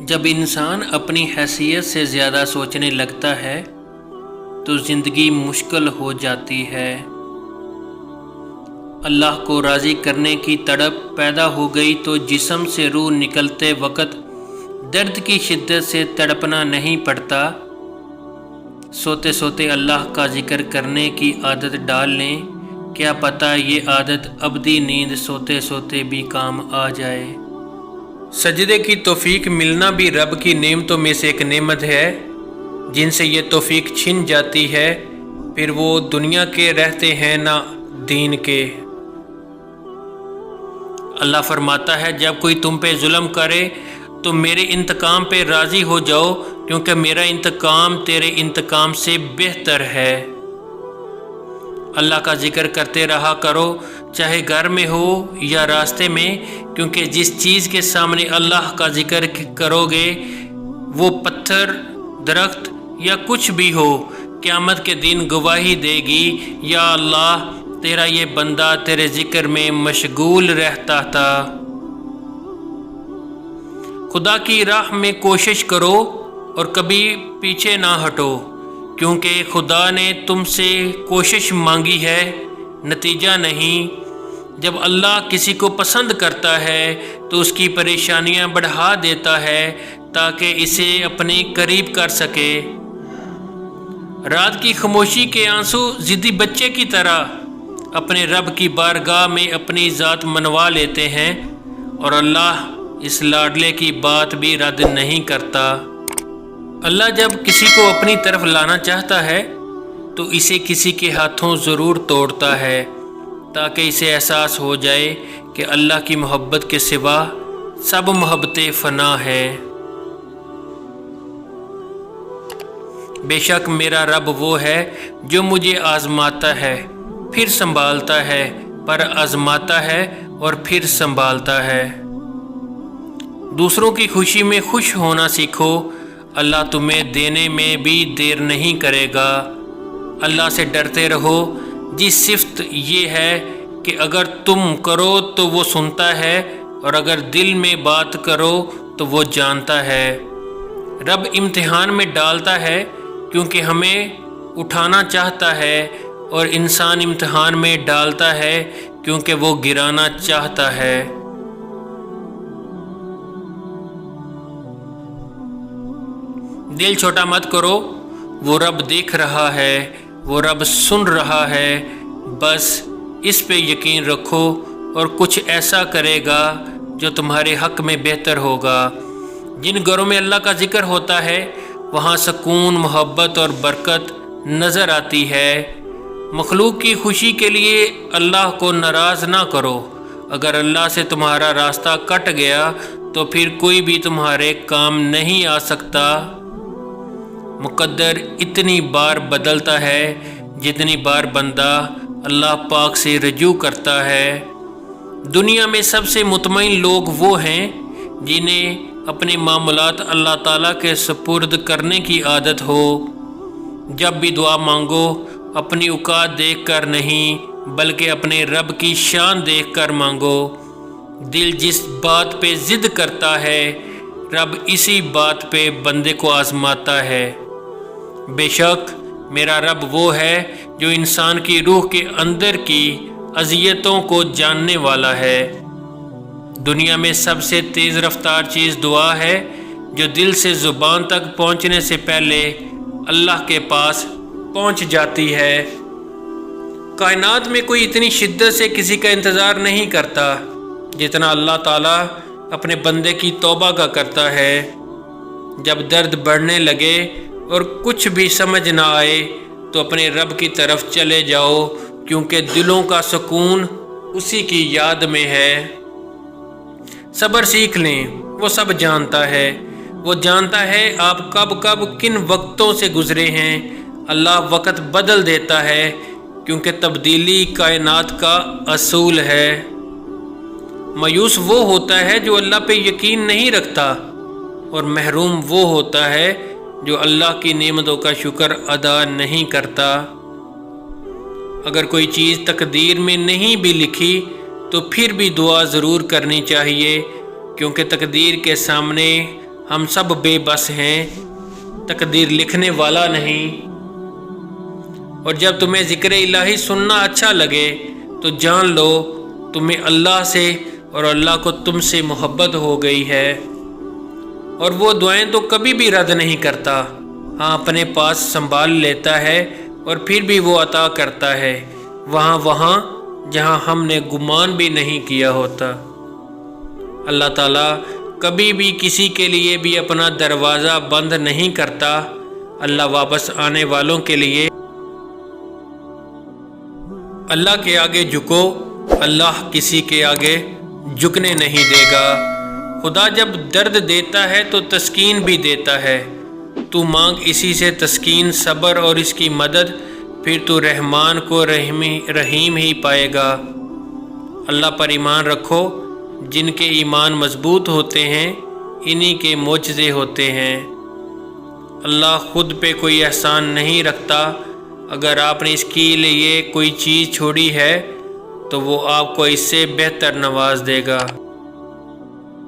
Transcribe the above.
جب انسان اپنی حیثیت سے زیادہ سوچنے لگتا ہے تو زندگی مشکل ہو جاتی ہے۔ اللہ کو راضی کرنے کی تڑپ پیدا ہو گئی تو جسم سے روح نکلتے وقت درد کی شدت سے تڑپنا نہیں پڑتا۔ سوتے سوتے اللہ کا ذکر کرنے کی عادت ڈال لیں، کیا پتہ یہ عادت ابدی نیند سوتے سوتے بھی کام آ جائے۔ سجدے کی توفیق ملنا بھی رب کی نعمتوں میں سے ایک نعمت ہے۔ جن سے یہ توفیق چھن جاتی ہے پھر وہ دنیا کے رہتے ہیں نہ دین کے۔ اللہ فرماتا ہے جب کوئی تم پہ ظلم کرے تو میرے انتقام پہ راضی ہو جاؤ، کیونکہ میرا انتقام تیرے انتقام سے بہتر ہے۔ اللہ کا ذکر کرتے رہا کرو، چاہے گھر میں ہو یا راستے میں، کیونکہ جس چیز کے سامنے اللہ کا ذکر کرو گے وہ پتھر، درخت یا کچھ بھی ہو، قیامت کے دن گواہی دے گی، یا اللہ تیرا یہ بندہ تیرے ذکر میں مشغول رہتا تھا۔ خدا کی راہ میں کوشش کرو اور کبھی پیچھے نہ ہٹو، کیونکہ خدا نے تم سے کوشش مانگی ہے، نتیجہ نہیں۔ جب اللہ کسی کو پسند کرتا ہے تو اس کی پریشانیاں بڑھا دیتا ہے تاکہ اسے اپنے قریب کر سکے۔ رات کی خاموشی کے آنسو ضدی بچے کی طرح اپنے رب کی بارگاہ میں اپنی ذات منوا لیتے ہیں، اور اللہ اس لاڈلے کی بات بھی رد نہیں کرتا۔ اللہ جب کسی کو اپنی طرف لانا چاہتا ہے تو اسے کسی کے ہاتھوں ضرور توڑتا ہے، تاکہ اسے احساس ہو جائے کہ اللہ کی محبت کے سوا سب محبتیں فنا ہے۔ بے شک میرا رب وہ ہے جو مجھے آزماتا ہے پھر سنبھالتا ہے، پر آزماتا ہے اور پھر سنبھالتا ہے۔ دوسروں کی خوشی میں خوش ہونا سیکھو، اللہ تمہیں دینے میں بھی دیر نہیں کرے گا۔ اللہ سے ڈرتے رہو، جس صفت یہ ہے کہ اگر تم کرو تو وہ سنتا ہے، اور اگر دل میں بات کرو تو وہ جانتا ہے۔ رب امتحان میں ڈالتا ہے کیونکہ ہمیں اٹھانا چاہتا ہے، اور انسان امتحان میں ڈالتا ہے کیونکہ وہ گرانا چاہتا ہے۔ دل چھوٹا مت کرو، وہ رب دیکھ رہا ہے، وہ رب سن رہا ہے، بس اس پہ یقین رکھو اور کچھ ایسا کرے گا جو تمہارے حق میں بہتر ہوگا۔ جن گھروں میں اللہ کا ذکر ہوتا ہے وہاں سکون، محبت اور برکت نظر آتی ہے۔ مخلوق کی خوشی کے لیے اللہ کو ناراض نہ کرو۔ اگر اللہ سے تمہارا راستہ کٹ گیا تو پھر کوئی بھی تمہارے کام نہیں آ سکتا۔ مقدر اتنی بار بدلتا ہے جتنی بار بندہ اللہ پاک سے رجوع کرتا ہے۔ دنیا میں سب سے مطمئن لوگ وہ ہیں جنہیں اپنے معاملات اللہ تعالیٰ کے سپرد کرنے کی عادت ہو۔ جب بھی دعا مانگو اپنی اوقات دیکھ کر نہیں بلکہ اپنے رب کی شان دیکھ کر مانگو۔ دل جس بات پہ ضد کرتا ہے رب اسی بات پہ بندے کو آزماتا ہے۔ بے شک میرا رب وہ ہے جو انسان کی روح کے اندر کی اذیتوں کو جاننے والا ہے۔ دنیا میں سب سے تیز رفتار چیز دعا ہے، جو دل سے زبان تک پہنچنے سے پہلے اللہ کے پاس پہنچ جاتی ہے۔ کائنات میں کوئی اتنی شدت سے کسی کا انتظار نہیں کرتا جتنا اللہ تعالیٰ اپنے بندے کی توبہ کا کرتا ہے۔ جب درد بڑھنے لگے اور کچھ بھی سمجھ نہ آئے تو اپنے رب کی طرف چلے جاؤ، کیونکہ دلوں کا سکون اسی کی یاد میں ہے۔ صبر سیکھ لیں، وہ سب جانتا ہے۔ وہ جانتا ہے آپ کب کن وقتوں سے گزرے ہیں۔ اللہ وقت بدل دیتا ہے کیونکہ تبدیلی کائنات کا اصول ہے۔ مایوس وہ ہوتا ہے جو اللہ پہ یقین نہیں رکھتا، اور محروم وہ ہوتا ہے جو اللہ کی نعمتوں کا شکر ادا نہیں کرتا۔ اگر کوئی چیز تقدیر میں نہیں بھی لکھی تو پھر بھی دعا ضرور کرنی چاہیے، کیونکہ تقدیر کے سامنے ہم سب بے بس ہیں، تقدیر لکھنے والا نہیں۔ اور جب تمہیں ذکر الہی سننا اچھا لگے تو جان لو تمہیں اللہ سے اور اللہ کو تم سے محبت ہو گئی ہے۔ اور وہ دعائیں تو کبھی بھی رد نہیں کرتا، ہاں اپنے پاس سنبھال لیتا ہے اور پھر بھی وہ عطا کرتا ہے وہاں جہاں ہم نے گمان بھی نہیں کیا ہوتا۔ اللہ تعالیٰ کبھی بھی کسی کے لیے بھی اپنا دروازہ بند نہیں کرتا۔ اللہ واپس آنے والوں کے لیے اللہ کے آگے جھکو، اللہ کسی کے آگے جھکنے نہیں دے گا۔ خدا جب درد دیتا ہے تو تسکین بھی دیتا ہے۔ تو مانگ اسی سے تسکین، صبر اور اس کی مدد، پھر تو رحمان کو رحیم ہی پائے گا۔ اللہ پر ایمان رکھو، جن کے ایمان مضبوط ہوتے ہیں انہی کے معجزے ہوتے ہیں۔ اللہ خود پہ کوئی احسان نہیں رکھتا، اگر آپ نے اس کے لیے کوئی چیز چھوڑی ہے تو وہ آپ کو اس سے بہتر نواز دے گا۔